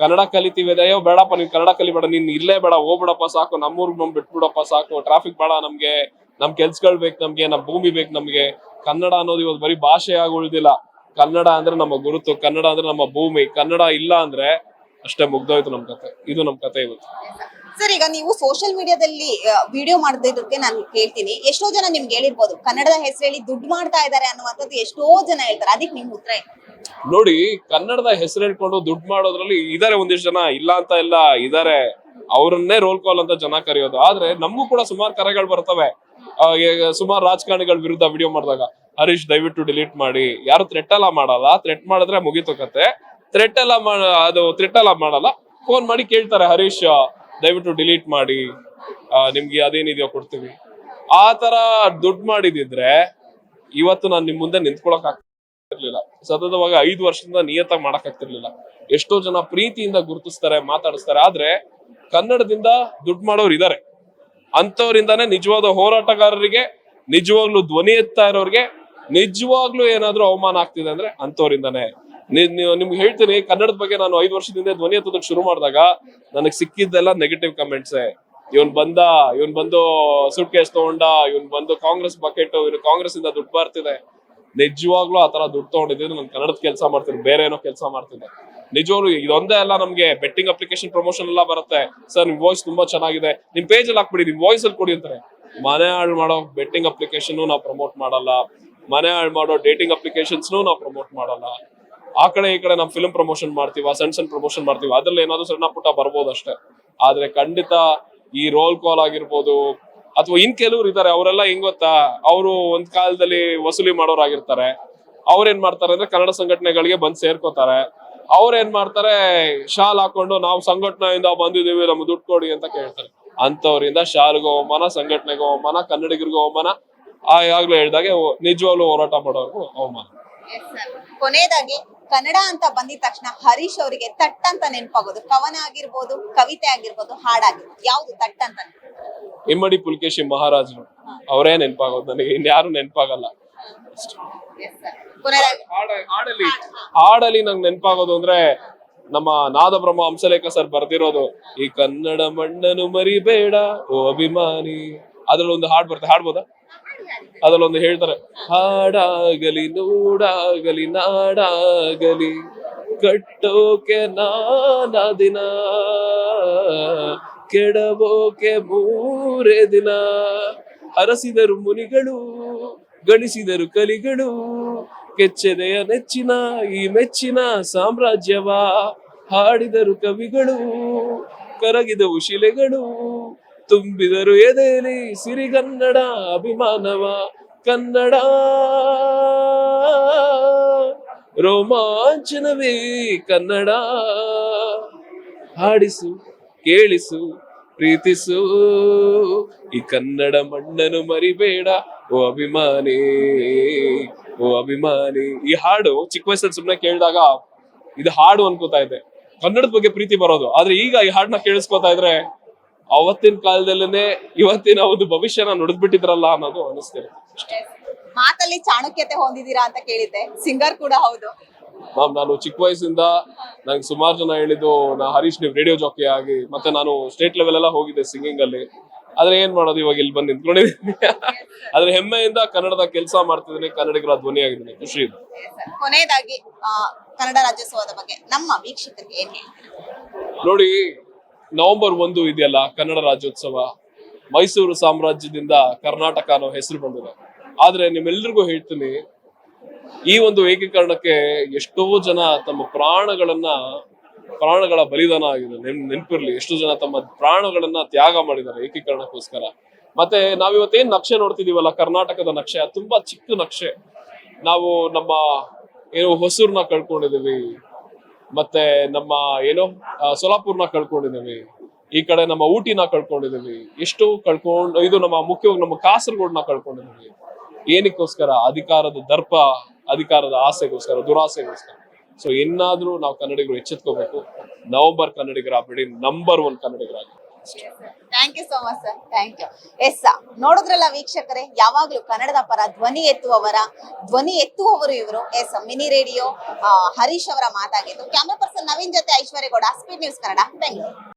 ಕನ್ನಡ ಕಲಿತೀವಿ, ಅಯ್ಯೋ ಬೇಡಪ್ಪ ನೀನ್ ಕನ್ನಡ ಕಲಿಬೇಡ, ನೀನ್ ಇಲ್ಲೇ ಬೇಡ, ಹೋಗ್ಬಿಡಪ್ಪ ಸಾಕು, ನಮ್ಮೂರ್ಗ್ ನಮ್ ಬಿಟ್ಬಿಡಪ್ಪ ಸಾಕು, ಟ್ರಾಫಿಕ್ ಬೇಡ ನಮ್ಗೆ, ನಮ್ ಕೆಲ್ಸಗಳು ಬೇಕು ನಮ್ಗೆ, ನಮ್ ಭೂಮಿ ಬೇಕು ನಮ್ಗೆ. ಕನ್ನಡ ಅನ್ನೋದು ಇವತ್ತು ಬರೀ ಭಾಷೆಯಾಗಿ ಉಳಿದಿಲ್ಲ. ಕನ್ನಡ ಅಂದ್ರೆ ನಮ್ಮ ಗುರುತು, ಕನ್ನಡ ಅಂದ್ರೆ ನಮ್ಮ ಭೂಮಿ. ಕನ್ನಡ ಇಲ್ಲ ಅಂದ್ರೆ ಅಷ್ಟೇ, ಮುಗ್ದೋಯ್ತು ನಮ್ ಕತೆ. ಇದು ನಮ್ ಕತೆ ಇವತ್ತು. ಸರ್, ಈಗ ನೀವು ಸೋಷಿಯಲ್ ಮೀಡಿಯಾದಲ್ಲಿ ವಿಡಿಯೋ ಮಾಡ್ತಿದ್ದಕ್ಕೆ ನಾನು ಕೇಳ್ತೀನಿ, ಎಷ್ಟೋ ಜನ ನಿಮ್ಗೆ ಹೇಳಿರ್ಬೋದು ಕನ್ನಡದ ಹೆಸರು ಹೇಳಿ ದುಡ್ಡು ಮಾಡ್ತಾ ಇದಾರೆ ಅನ್ನುವಂಥದ್ದು ಎಷ್ಟೋ ಜನ ಹೇಳ್ತಾರೆ. ಅದಕ್ಕೆ ನಿಮ್ ಉತ್ತರ ಏನು? ನೋಡಿ, ಕನ್ನಡದ ಹೆಸರು ಹೇಳ್ಕೊಂಡು ದುಡ್ಡು ಮಾಡೋದ್ರಲ್ಲಿ ಇದಾರೆ ಒಂದಿಷ್ಟು ಜನ, ಇಲ್ಲ ಅಂತ ಎಲ್ಲ ಇದಾರೆ. ಅವ್ರನ್ನೇ ರೋಲ್ ಕಾಲ್ ಅಂತ ಜನ ಕರೆಯೋದು. ಆದ್ರೆ ನಮಗೂ ಕೂಡ ಸುಮಾರು ಕರೆಗಳು ಬರ್ತವೆ. ಸುಮಾರು ರಾಜಕಾರಣಿಗಳ ವಿರುದ್ಧ ವಿಡಿಯೋ ಮಾಡಿದಾಗ ಹರೀಶ್ ದಯವಿಟ್ಟು ಡಿಲೀಟ್ ಮಾಡಿ. ಯಾರು ಥ್ರೆಟ್ ಎಲ್ಲ ಮಾಡಲ್ಲ, ಥ್ರೆಟ್ ಮಾಡಿದ್ರೆ ಮುಗೀತು ಕತೆ. ಥ್ರೆಟ್ ಎಲ್ಲ ಮಾಡಲ್ಲ, ಫೋನ್ ಮಾಡಿ ಕೇಳ್ತಾರೆ, ಹರೀಶ್ ದಯವಿಟ್ಟು ಡಿಲೀಟ್ ಮಾಡಿ, ನಿಮ್ಗೆ ಅದೇನಿದೆಯೋ ಕೊಡ್ತೀವಿ. ಆ ತರ ದುಡ್ಡು ಮಾಡಿದಿದ್ರೆ ಇವತ್ತು ನಾನು ನಿಮ್ ಮುಂದೆ ನಿಂತ್ಕೊಳಕ್ ಆಗ್ತಿರ್ಲಿಲ್ಲ. ಸತತವಾಗಿ 5 ವರ್ಷದಿಂದ ನಿಯತ್ತಾಗಿ ಮಾಡಕ್ ಆಗ್ತಿರ್ಲಿಲ್ಲ. ಎಷ್ಟೋ ಜನ ಪ್ರೀತಿಯಿಂದ ಗುರುತಿಸ್ತಾರೆ, ಮಾತಾಡಿಸ್ತಾರೆ. ಆದ್ರೆ ಕನ್ನಡದಿಂದ ದುಡ್ಡು ಮಾಡೋರು ಇದಾರೆ. ಅಂತವ್ರಿಂದಾನೇ ನಿಜವಾದ ಹೋರಾಟಗಾರರಿಗೆ, ನಿಜವಾಗ್ಲೂ ಧ್ವನಿ ಎತ್ತಾ ಇರೋರಿಗೆ ನಿಜವಾಗ್ಲೂ ಏನಾದ್ರೂ ಅವಮಾನ ಆಗ್ತಿದೆ ಅಂದ್ರೆ ಅಂತವ್ರಿಂದಾನೆ. ನಿಮ್ಗೆ ಹೇಳ್ತೀನಿ, ಕನ್ನಡದ ಬಗ್ಗೆ ನಾನು 5 ವರ್ಷದಿಂದ ಧ್ವನಿ ಎತ್ತೋದಕ್ಕೆ ಶುರು ಮಾಡಿದಾಗ ನನಗೆ ಸಿಕ್ಕಿದ್ದೆಲ್ಲ ನೆಗೆಟಿವ್ ಕಮೆಂಟ್ಸೇ. ಇವನ್ ಬಂದು ಸೂಟ್ ಕೇಸ್ ತಗೊಂಡ, ಇವನ್ ಬಂದು ಕಾಂಗ್ರೆಸ್ ಬಕೆಟ್, ಇವನು ಕಾಂಗ್ರೆಸ್ ಇಂದ ದುಡ್ಡು ಬರ್ತಿದೆ. ನಿಜವಾಗ್ಲೂ ಆತರ ದುಡ್ಡು ತಗೊಂಡಿದ್ದೀನಿ, ನಾನು ಕನ್ನಡದ ಕೆಲಸ ಮಾಡ್ತೀನಿ, ಬೇರೆ ಏನೋ ಕೆಲಸ ಮಾಡ್ತಿದ್ದೆ. ನಿಜವಾಗ್ಲೂ ಇದೊಂದೇ ಅಲ್ಲ, ನಮ್ಗೆ ಬೆಟ್ಟಿಂಗ್ ಅಪ್ಲಿಕೇಶನ್ ಪ್ರಮೋಷನ್ ಎಲ್ಲ ಬರುತ್ತೆ. ಸರ್ ನಿಮ್ ವಾಯ್ಸ್ ತುಂಬಾ ಚೆನ್ನಾಗಿದೆ, ನಿಮ್ ಪೇಜ್ ಅಲ್ಲಿ ಹಾಕ್ಬಿಡಿ, ನಿಮ್ ವಾಯ್ಸ್ ಅಲ್ಲಿ ಕೊಡಿ ಅಂತಾರೆ. ಮನೆ ಹಾಳು ಮಾಡೋ ಬೆಟ್ಟಿಂಗ್ ಅಪ್ಲಿಕೇಶನ್ ನಾವು ಪ್ರಮೋಟ್ ಮಾಡಲ್ಲ. ಮನೆ ಹಾಳು ಮಾಡೋ ಡೇಟಿಂಗ್ ಅಪ್ಲಿಕೇಶನ್ಸ್ನು ನಾವು ಪ್ರಮೋಟ್ ಮಾಡಲ್ಲ. ಆ ಕಡೆ ಈ ಕಡೆ ನಾವು ಫಿಲ್ಮ್ ಪ್ರಮೋಷನ್ ಮಾಡ್ತೀವ, ಸಣ್ಣ ಪ್ರಮೋಷನ್ ಮಾಡ್ತೀವಿ, ಅದ್ರಲ್ಲಿ ಏನಾದ್ರು ಸಣ್ಣ ಪುಟ್ಟ ಬರ್ಬೋದು ಅಷ್ಟೇ. ಆದ್ರೆ ಖಂಡಿತ ಈ ರೋಲ್ ಕಾಲ್ ಆಗಿರ್ಬೋದು ಅಥವಾ ಇನ್ ಕೆಲವ್ರು ಇದಾರೆ, ಅವರೆಲ್ಲ ಹೆಂಗ್ ಗೊತ್ತಾ, ಅವರು ಒಂದ್ ಕಾಲದಲ್ಲಿ ವಸೂಲಿ ಮಾಡೋರಾಗಿರ್ತಾರೆ. ಅವ್ರೇನ್ ಮಾಡ್ತಾರೆ ಅಂದ್ರೆ ಕನ್ನಡ ಸಂಘಟನೆಗಳಿಗೆ ಬಂದ್ ಸೇರ್ಕೋತಾರೆ. ಅವ್ರೇನ್ ಮಾಡ್ತಾರೆ, ಶಾಲ್ ಹಾಕೊಂಡು ನಾವು ಸಂಘಟನೆಯಿಂದ ಬಂದಿದೀವಿ, ನಮ್ಗೆ ದುಡ್ಡು ಕೊಡಿ ಅಂತ ಕೇಳ್ತಾರೆ. ಅಂತವ್ರಿಂದ ಶಾಲ್ಗೂ ಅವಮಾನ, ಸಂಘಟನೆಗೂ ಅವಮಾನ, ಕನ್ನಡಿಗರಿಗೂ ಅವಮಾನ, ಆಗ್ಲೂ ಹೇಳ್ದಾಗೆ ನಿಜವಾಗ್ಲೂ ಹೋರಾಟ ಮಾಡೋರ್ಗು ಅವಮಾನ. ಕೊನೆಯದಾಗಿ ಕನ್ನಡ ಅಂತ ಬಂದಿದ ತಕ್ಷಣ ಹರೀಶ್ ಅವರಿಗೆ ತಟ್ ಅಂತ ನೆನಪಾಗೋದು ಕವನ ಆಗಿರ್ಬೋದು, ಕವಿತೆ ಆಗಿರ್ಬೋದು, ಹಾಡಾಗಿರ್ಬೋದು, ಯಾವ್ದು ತಟ್ ಅಂತ? ಇಮ್ಮಡಿ ಪುಲ್ಕೇಶಿ ಮಹಾರಾಜರು ಅವರೇ ನೆನಪಾಗೋದು ನನಗೆ, ಇನ್ಯಾರು ನೆನಪಾಗಲ್ಲ. ಹಾಡಲ್ಲಿ ನಂಗೆ ನೆನಪಾಗೋದು ಅಂದ್ರೆ ನಮ್ಮ ನಾದಬ್ರಹ್ಮ ಹಂಸಲೇಖ ಸರ್ ಬರ್ದಿರೋದು, ಈ ಕನ್ನಡ ಮಣ್ಣನು ಮರಿಬೇಡ ಓ ಅಭಿಮಾನಿ. ಅದ್ರಲ್ಲಿ ಒಂದು ಹಾಡ್ ಬರುತ್ತೆ, ಹಾಡ್ಬೋದಾ? ಅದ್ರಲ್ಲೊಂದು ಹೇಳ್ತಾರೆ, ಹಾಡಾಗಲಿ ನೋಡಾಗಲಿ ನಾಡಾಗಲಿ ಕಟ್ಟೋಕೆ ನಾನಾ ದಿನ, ಕೆಡಬೋಕೆ ಮೂರೇ ದಿನ, ಹರಸಿದರು ಮುನಿಗಳು ಗಳಿಸಿದರು ಕಲಿಗಳು, ಕೆಚ್ಚೆದೆಯ ನೆಚ್ಚಿನ ಈ ಮೆಚ್ಚಿನ ಸಾಮ್ರಾಜ್ಯವ ಹಾಡಿದರು ಕವಿಗಳು, ಕರಗಿದವು ಶಿಲೆಗಳು ತುಂಬಿದರು ಎದೆಯಲ್ಲಿ ಸಿರಿಗನ್ನಡ ಅಭಿಮಾನವ, ಕನ್ನಡ ರೋಮಾಂಚನವೇ ಕನ್ನಡ, ಹಾಡಿಸು ಕೇಳಿಸು ಪ್ರೀತಿಸು ಈ ಕನ್ನಡ ಮಣ್ಣನ್ನು ಮರಿಬೇಡ ಓ ಅಭಿಮಾನಿ, ಓ ಅಭಿಮಾನಿ. ಈ ಹಾಡು ಚಿಕ್ಕ ವಯಸ್ಸಲ್ಲಿ ಸುಮ್ಮನೆ ಕೇಳಿದಾಗ ಇದು ಹಾಡು ಅನ್ಕೋತಾ ಇದ್ದೆ, ಕನ್ನಡದ ಬಗ್ಗೆ ಪ್ರೀತಿ ಬರೋದು. ಆದ್ರೆ ಈಗ ಈ ಹಾಡನ್ನ ಕೇಳಿಸ್ಕೊತಾ ಇದ್ರೆ ಅವತ್ತಿನ ಕಾಲದಲ್ಲೇನೆ ಇವತ್ತಿನ ಒಂದು ಭವಿಷ್ಯನ ನುಡಿದ್ಬಿಟ್ಟಿದ್ರಲ್ಲ ಅನ್ನೋದು ಅನಿಸ್ತಿದೆ. ಮಾತಲ್ಲಿ ಚಾಣಕ್ಯತೆ ಹೊಂದಿದೀರಾ ಅಂತ ಕೇಳಿದ್ದೆ, ಸಿಂಗರ್ ಕೂಡ ಹೌದು. ನಾನು ಚಿಕ್ಕ ವಯಸ್ಸಿಂದ ನಂಗೆ ಸುಮಾರು ಜನ ಹೇಳಿದ್ದು, ನಾ ಹರೀಶ್ ನೀವು ರೇಡಿಯೋ ಜಾಕಿ ಆಗಿ, ಮತ್ತೆ ನಾನು ಸ್ಟೇಟ್ ಲೆವೆಲ್ ಎಲ್ಲ ಹೋಗಿದ್ದೆ ಸಿಂಗಿಂಗ್ ಅಲ್ಲಿ. ಆದ್ರೆ ಏನ್ ಮಾಡೋದು, ಇವಾಗ ಇಲ್ಲಿ ಬಂದು ನಿಂತ್ಕೊಂಡಿದ್ದೀನಿ. ಆದ್ರೆ ಹೆಮ್ಮೆಯಿಂದ ಕನ್ನಡದ ಕೆಲಸ ಮಾಡ್ತಿದ್ದೀನಿ, ಕನ್ನಡಿಗರ ಧ್ವನಿ ಆಗಿದ್ದೀನಿ, ಖುಷಿ ಇದೆ. ಕೊನೆಯದಾಗಿ ಕನ್ನಡ ರಾಜ್ಯೋತ್ಸವದ ಬಗ್ಗೆ ನಮ್ಮ ವೀಕ್ಷಕರಿಗೆ ಏನ್ ಹೇಳ್ತೀರಾ? ನೋಡಿ, ನವೆಂಬರ್ 1 ಇದೆಯಲ್ಲ ಕನ್ನಡ ರಾಜ್ಯೋತ್ಸವ, ಮೈಸೂರು ಸಾಮ್ರಾಜ್ಯದಿಂದ ಕರ್ನಾಟಕ ಅನ್ನೋ ಹೆಸರು ಬಂದಿದೆ. ಆದ್ರೆ ನಿಮ್ಮೆಲ್ರಿಗೂ ಹೇಳ್ತೀನಿ, ಈ ಒಂದು ಏಕೀಕರಣಕ್ಕೆ ಎಷ್ಟೋ ಜನ ತಮ್ಮ ಪ್ರಾಣಗಳ ಬಲಿದಾನ ಆಗಿದೆ. ನೆನಪಿರ್ಲಿ, ಎಷ್ಟೋ ಜನ ತಮ್ಮ ಪ್ರಾಣಗಳನ್ನ ತ್ಯಾಗ ಮಾಡಿದ್ದಾರೆ ಏಕೀಕರಣಕ್ಕೋಸ್ಕರ. ಮತ್ತೆ ನಾವಿವತ್ತೇನ್ ನಕ್ಷೆ ನೋಡ್ತಿದೀವಲ್ಲ, ಕರ್ನಾಟಕದ ನಕ್ಷೆ ತುಂಬಾ ಚಿಕ್ಕ ನಕ್ಷೆ. ನಾವು ನಮ್ಮ ಹೊಸೂರ್ನ ಕಳ್ಕೊಂಡಿದೀವಿ, ಮತ್ತೆ ನಮ್ಮ ಸೊಲಾಪುರ್ನ ಕಳ್ಕೊಂಡಿದೀವಿ, ಈ ಕಡೆ ನಮ್ಮ ಊಟಿನ ಕಳ್ಕೊಂಡಿದೀವಿ, ಎಷ್ಟು ಇದು ನಮ್ಮ ಮುಖ್ಯವಾಗಿ ನಮ್ಮ ಕಾಸರಗೋಡ್ನ ಕಳ್ಕೊಂಡಿದೀವಿ. ಏನಕ್ಕೋಸ್ಕರ? ಅಧಿಕಾರದ ದರ್ಪ, ಅಧಿಕಾರದ ಆಸೆಗೋಸ್ಕರ, ದುರಾಸೆಗೋಸ್ಕರ. ಸೊ ಇನ್ನಾದ್ರೂ ನಾವು ಕನ್ನಡಿಗರು ಎಚ್ಚೆತ್ಕೋಬೇಕು. ನವೆಂಬರ್ ಕನ್ನಡಿಗರ ಬಿಡಿ, ನಂಬರ್ 1 ಕನ್ನಡಿಗರಾಗಿ. Thank you so much sir, thank you. Yes, ನೋಡಿದ್ರಲ್ಲ ವೀಕ್ಷಕರೇ, ಯಾವಾಗ್ಲೂ ಕನ್ನಡದ ಪರ ಧ್ವನಿ ಎತ್ತುವವರು ಇವರು. ಎಸ್, ಮಿನಿ ರೇಡಿಯೋ ಹರೀಶ್ ಅವರ ಮಾತಾಗಿದ್ದು. ಕ್ಯಾಮ್ರಾ ಪರ್ಸನ್ ನವೀನ್ ಜೊತೆ ಐಶ್ವರ್ಯ ಗೌಡ, ಸ್ಪೀಡ್ ನ್ಯೂಸ್ ಕನ್ನಡ, ಬೆಂಗಳೂರು.